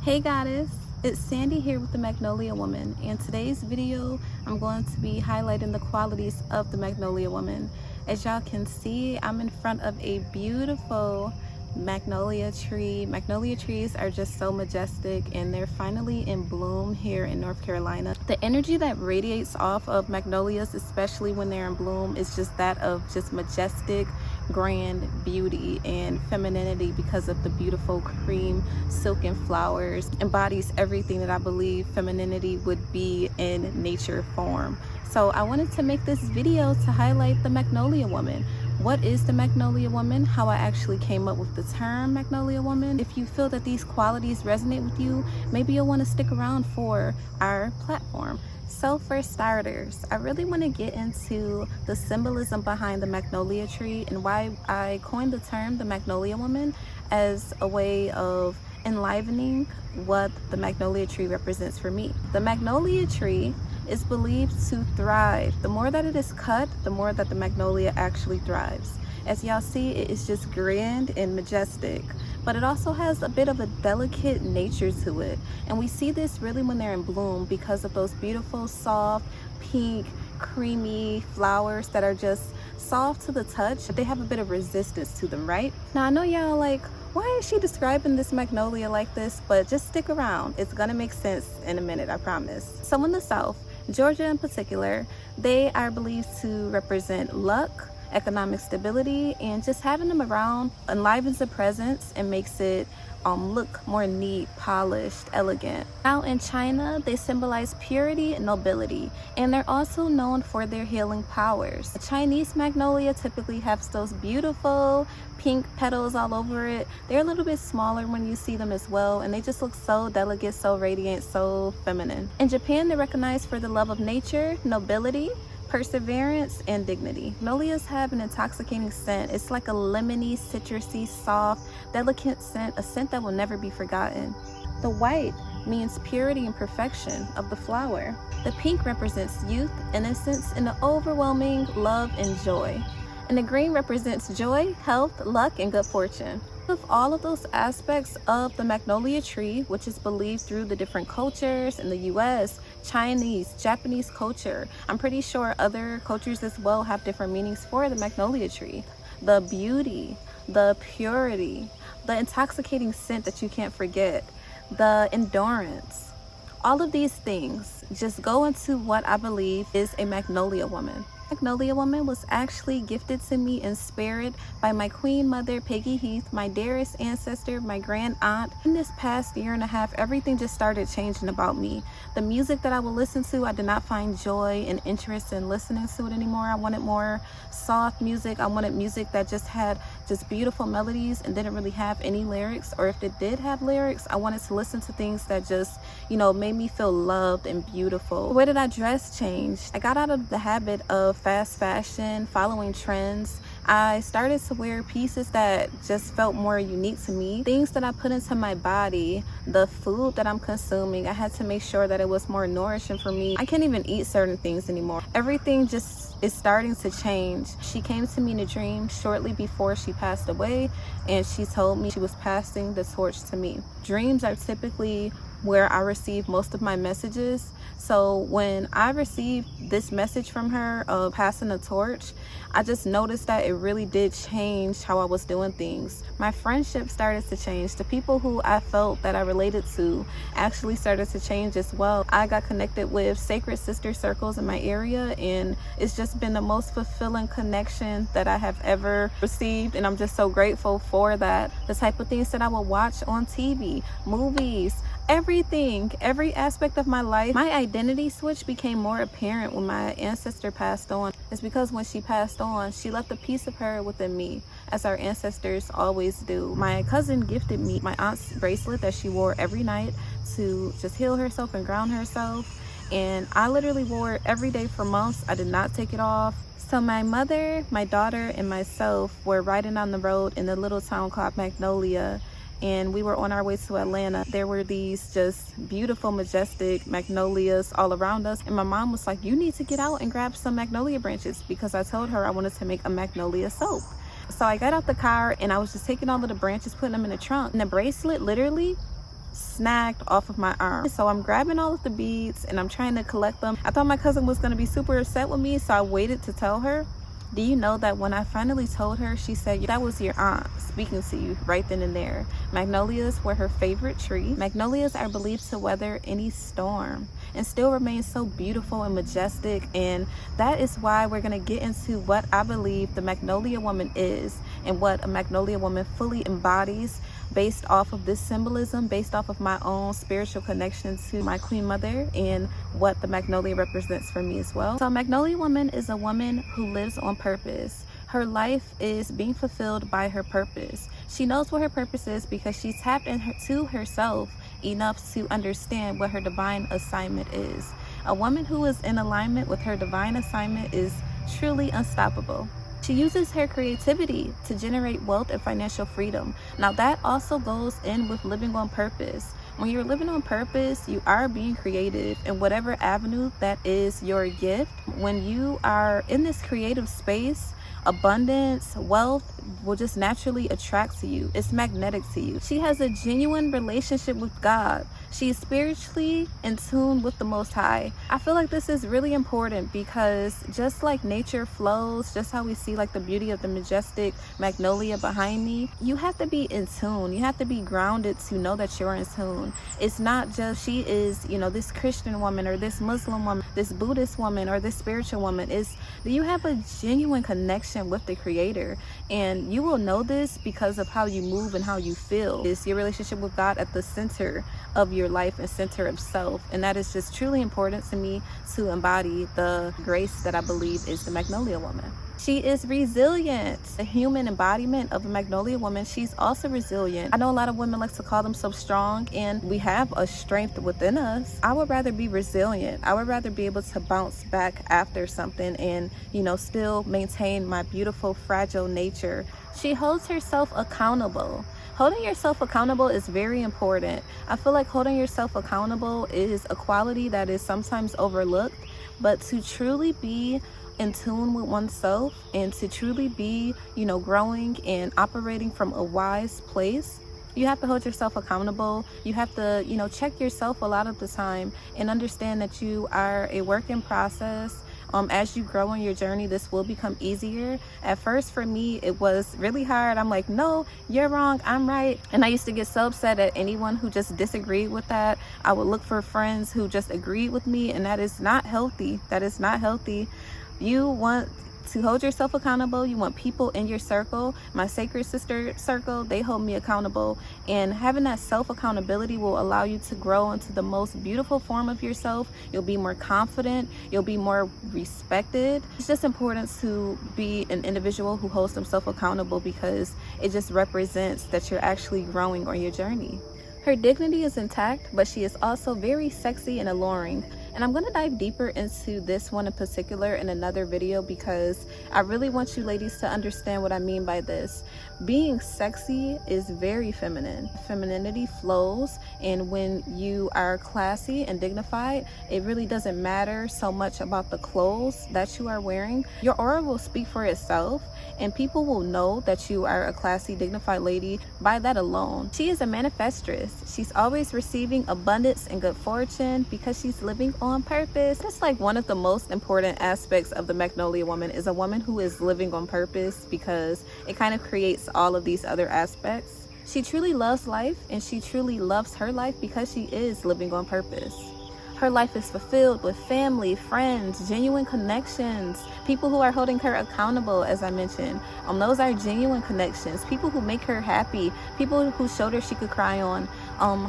Hey goddess, it's Sandy here with the Magnolia Woman. In today's video, I'm going to be highlighting the qualities of the Magnolia Woman. As y'all can see, I'm in front of a beautiful magnolia tree. Magnolia trees are just so majestic and they're finally in bloom here in North Carolina. The energy that radiates off of magnolias, especially when they're in bloom, is just that of just majestic, grand beauty and femininity because of the beautiful cream silken flowers. Embodies everything that I believe femininity would be in nature form. So I wanted to make this video to highlight the Magnolia Woman. What is the Magnolia Woman? How I actually came up with the term Magnolia Woman. If you feel that these qualities resonate with you, maybe you'll want to stick around for our platform. So for starters, I really want to get into the symbolism behind the magnolia tree and why I coined the term the Magnolia Woman as a way of enlivening what the magnolia tree represents for me. The magnolia tree is believed to thrive. The more that it is cut, the more that the magnolia actually thrives. As y'all see, it is just grand and majestic, but it also has a bit of a delicate nature to it. And we see this really when they're in bloom because of those beautiful, soft, pink, creamy flowers that are just soft to the touch, but they have a bit of resistance to them, right? Now, I know y'all like, why is she describing this magnolia like this? But just stick around. It's gonna make sense in a minute, I promise. So in the South, Georgia in particular, they are believed to represent luck, economic stability, and just having them around enlivens the presence and makes it look more neat, polished, elegant. Now in China, they symbolize purity and nobility, and they're also known for their healing powers. The Chinese magnolia typically has those beautiful pink petals all over it. They're a little bit smaller when you see them as well, and they just look so delicate, so radiant, so feminine. In Japan, they're recognized for the love of nature, nobility, perseverance, and dignity. Magnolias have an intoxicating scent. It's like a lemony, citrusy, soft, delicate scent, a scent that will never be forgotten. The white means purity and perfection of the flower. The pink represents youth, innocence, and the overwhelming love and joy. And the green represents joy, health, luck, and good fortune. Of all of those aspects of the magnolia tree, which is believed through the different cultures in the US, Chinese, Japanese culture, I'm pretty sure other cultures as well have different meanings for the magnolia tree. The beauty, the purity, the intoxicating scent that you can't forget, the endurance, all of these things just go into what I believe is a Magnolia Woman. Magnolia Woman was actually gifted to me in spirit by my queen mother, Peggy Heath, my dearest ancestor, my grand aunt. In this past year and a half, everything just started changing about me. The music that I would listen to, I did not find joy and interest in listening to it anymore. I wanted more soft music. I wanted music that just had just beautiful melodies and didn't really have any lyrics, or if it did have lyrics, I wanted to listen to things that just, made me feel loved and beautiful. The way that I dress changed. I got out of the habit of fast fashion, following trends. I started to wear pieces that just felt more unique to me. Things that I put into my body, the food that I'm consuming, I had to make sure that it was more nourishing for me. I can't even eat certain things anymore. Everything just is starting to change. She came to me in a dream shortly before she passed away, and she told me she was passing the torch to me. Dreams are typically where I receive most of my messages. So when I received this message from her of passing the torch, I just noticed that it really did change how I was doing things. My friendship started to change. The people who I felt that I related to actually started to change as well. I got connected with sacred sister circles in my area, and it's just been the most fulfilling connection that I have ever received, and I'm just so grateful for that. The type of things that I would watch on TV, movies, everything, every aspect of my life. My identity switch became more apparent when my ancestor passed on. It's because when she passed on, she left a piece of her within me, as our ancestors always do. My cousin gifted me my aunt's bracelet that she wore every night to just heal herself and ground herself. And I literally wore it every day for months. I did not take it off. So my mother, my daughter, and myself were riding on the road in the little town called Magnolia, and we were on our way to Atlanta. There were these just beautiful, majestic magnolias all around us, and my mom was like, you need to get out and grab some magnolia branches, because I told her I wanted to make a magnolia soap. So I got out the car and I was just taking all of the branches, putting them in the trunk, and the bracelet literally snagged off of my arm. So I'm grabbing all of the beads and I'm trying to collect them. I thought my cousin was going to be super upset with me, so I waited to tell her. Do you know that when I finally told her, she said, that was your aunt speaking to you right then and there. Magnolias were her favorite tree. Magnolias are believed to weather any storm and still remain so beautiful and majestic, and that is why we're going to get into what I believe the Magnolia woman is and what a Magnolia woman fully embodies, based off of this symbolism, based off of my own spiritual connection to my Queen Mother and what the Magnolia represents for me as well. So a Magnolia woman is a woman who lives on purpose. Her life is being fulfilled by her purpose. She knows what her purpose is because she's tapped into herself enough to understand what her divine assignment is. A woman who is in alignment with her divine assignment is truly unstoppable. She uses her creativity to generate wealth and financial freedom. Now that also goes in with living on purpose. When you're living on purpose, you are being creative in whatever avenue that is your gift. When you are in this creative space, abundance, wealth will just naturally attract to you. It's magnetic to you. She has a genuine relationship with God. She is spiritually in tune with the Most High. I feel like this is really important because just like nature flows, just how we see like the beauty of the majestic magnolia behind me, you have to be in tune. You have to be grounded to know that you're in tune. It's not just she is, this Christian woman or this Muslim woman, this Buddhist woman or this spiritual woman. Is do you have a genuine connection with the Creator? And you will know this because of how you move and how you feel. Is your relationship with God at the center of your life and center of self? And that is just truly important to me to embody the grace that I believe is the Magnolia woman. She is resilient. The human embodiment of a Magnolia woman, she's also resilient. I know a lot of women like to call themselves strong, and we have a strength within us. I would rather be resilient. I would rather be able to bounce back after something and, still maintain my beautiful, fragile nature. She holds herself accountable. Holding yourself accountable is very important. I feel like holding yourself accountable is a quality that is sometimes overlooked, but to truly be in tune with oneself and to truly be, growing and operating from a wise place, you have to hold yourself accountable. You have to, check yourself a lot of the time and understand that you are a work in process. As you grow on your journey, this will become easier. At first, for me, it was really hard. I'm like, no, you're wrong, I'm right. And I used to get so upset at anyone who just disagreed with that. I would look for friends who just agreed with me, and that is not healthy. That is not healthy. You want to hold yourself accountable. You want people in your circle. My sacred sister circle, they hold me accountable, and having that self-accountability will allow you to grow into the most beautiful form of yourself. You'll be more confident. You'll be more respected. It's just important to be an individual who holds themselves accountable because it just represents that you're actually growing on your journey. Her dignity is intact, but she is also very sexy and alluring. And I'm going to dive deeper into this one in particular in another video because I really want you ladies to understand what I mean by this. Being sexy is very feminine. Femininity flows, and when you are classy and dignified, it really doesn't matter so much about the clothes that you are wearing. Your aura will speak for itself, and people will know that you are a classy, dignified lady by that alone. She is a manifestress. She's always receiving abundance and good fortune because she's living on purpose. That's like one of the most important aspects of the Magnolia woman, is a woman who is living on purpose, because it kind of creates all of these other aspects. She truly loves life, and she truly loves her life because she is living on purpose. Her life is fulfilled with family, friends, genuine connections, people who are holding her accountable, as I mentioned. Those are genuine connections, people who make her happy, people whose shoulders she could cry on.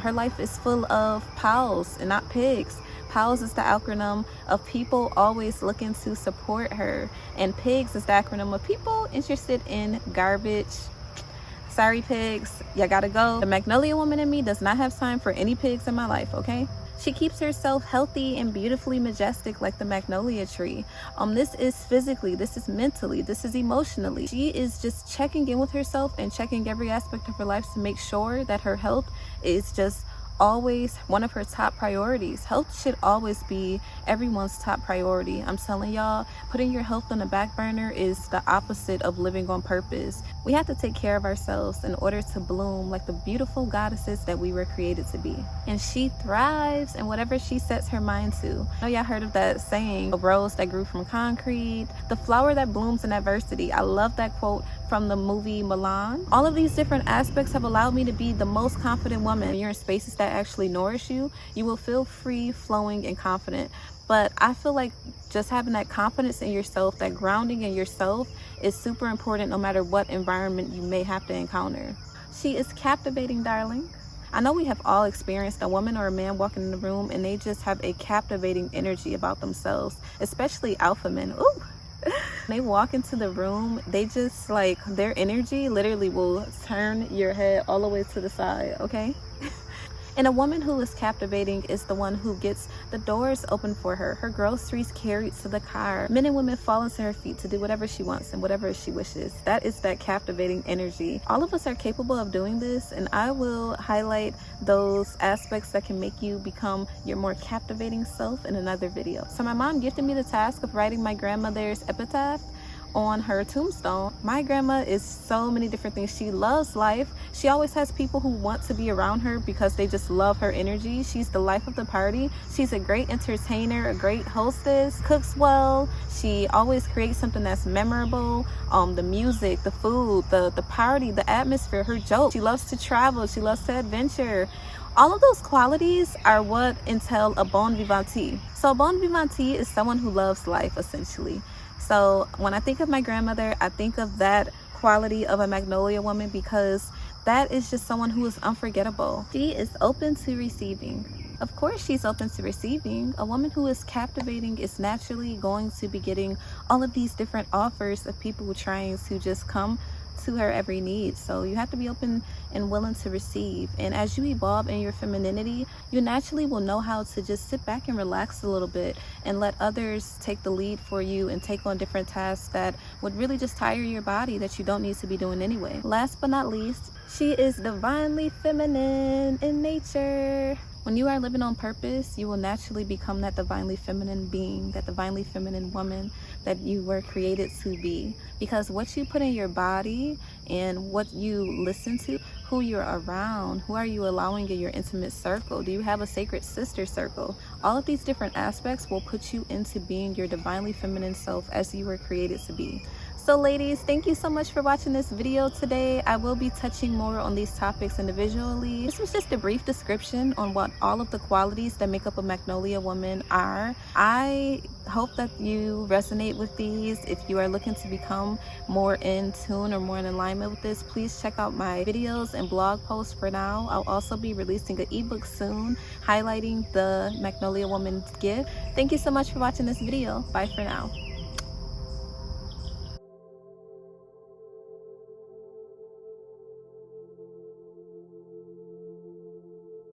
Her life is full of pals and not pigs. PALS is the acronym of people always looking to support her, and PIGS is the acronym of people interested in garbage. Sorry, pigs, you gotta go. The Magnolia woman in me does not have time for any pigs in my life, okay? She keeps herself healthy and beautifully majestic like the magnolia tree. This is physically, this is mentally, this is emotionally. She is just checking in with herself and checking every aspect of her life to make sure that her health is just always one of her top priorities. Health should always be everyone's top priority. I'm telling y'all, putting your health on the back burner is the opposite of living on purpose. We have to take care of ourselves in order to bloom like the beautiful goddesses that we were created to be. And she thrives in whatever she sets her mind to. I know y'all heard of that saying, a rose that grew from concrete, the flower that blooms in adversity. I love that quote from the movie Milan. All of these different aspects have allowed me to be the most confident woman. When you're in spaces that actually nourish you, you will feel free, flowing, and confident. But I feel like just having that confidence in yourself, that grounding in yourself, is super important no matter what environment you may have to encounter. She is captivating, darling. I know we have all experienced a woman or a man walking in the room and they just have a captivating energy about themselves, especially alpha men. Ooh. They walk into the room, they just like, their energy literally will turn your head all the way to the side, okay? And a woman who is captivating is the one who gets the doors open for her, her groceries carried to the car. Men and women fall into her feet to do whatever she wants and whatever she wishes. That is that captivating energy. All of us are capable of doing this, and I will highlight those aspects that can make you become your more captivating self in another video. So my mom gifted me the task of writing my grandmother's epitaph on her tombstone. My grandma is so many different things. She loves life. She always has people who want to be around her because they just love her energy. She's the life of the party. She's a great entertainer, a great hostess, cooks well. She always creates something that's memorable. The music, the food, the party, the atmosphere, her jokes. She loves to travel. She loves to adventure. All of those qualities are what entail a bon vivante. So a bon vivante is someone who loves life, essentially. So when I think of my grandmother, I think of that quality of a Magnolia woman because that is just someone who is unforgettable. She is open to receiving. Of course she's open to receiving. A woman who is captivating is naturally going to be getting all of these different offers of people trying to just come to her every need. So you have to be open and willing to receive. And as you evolve in your femininity, you naturally will know how to just sit back and relax a little bit and let others take the lead for you and take on different tasks that would really just tire your body that you don't need to be doing anyway. Last but not least, she is divinely feminine in nature. When you are living on purpose, you will naturally become that divinely feminine being, that divinely feminine woman that you were created to be. Because what you put in your body and what you listen to, who you're around, who are you allowing in your intimate circle? Do you have a sacred sister circle? All of these different aspects will put you into being your divinely feminine self as you were created to be. So ladies, thank you so much for watching this video today. I will be touching more on these topics individually. This was just a brief description on what all of the qualities that make up a Magnolia woman are. I hope that you resonate with these. If you are looking to become more in tune or more in alignment with this, please check out my videos and blog posts for now. I'll also be releasing an ebook soon highlighting the Magnolia woman's gift. Thank you so much for watching this video. Bye for now.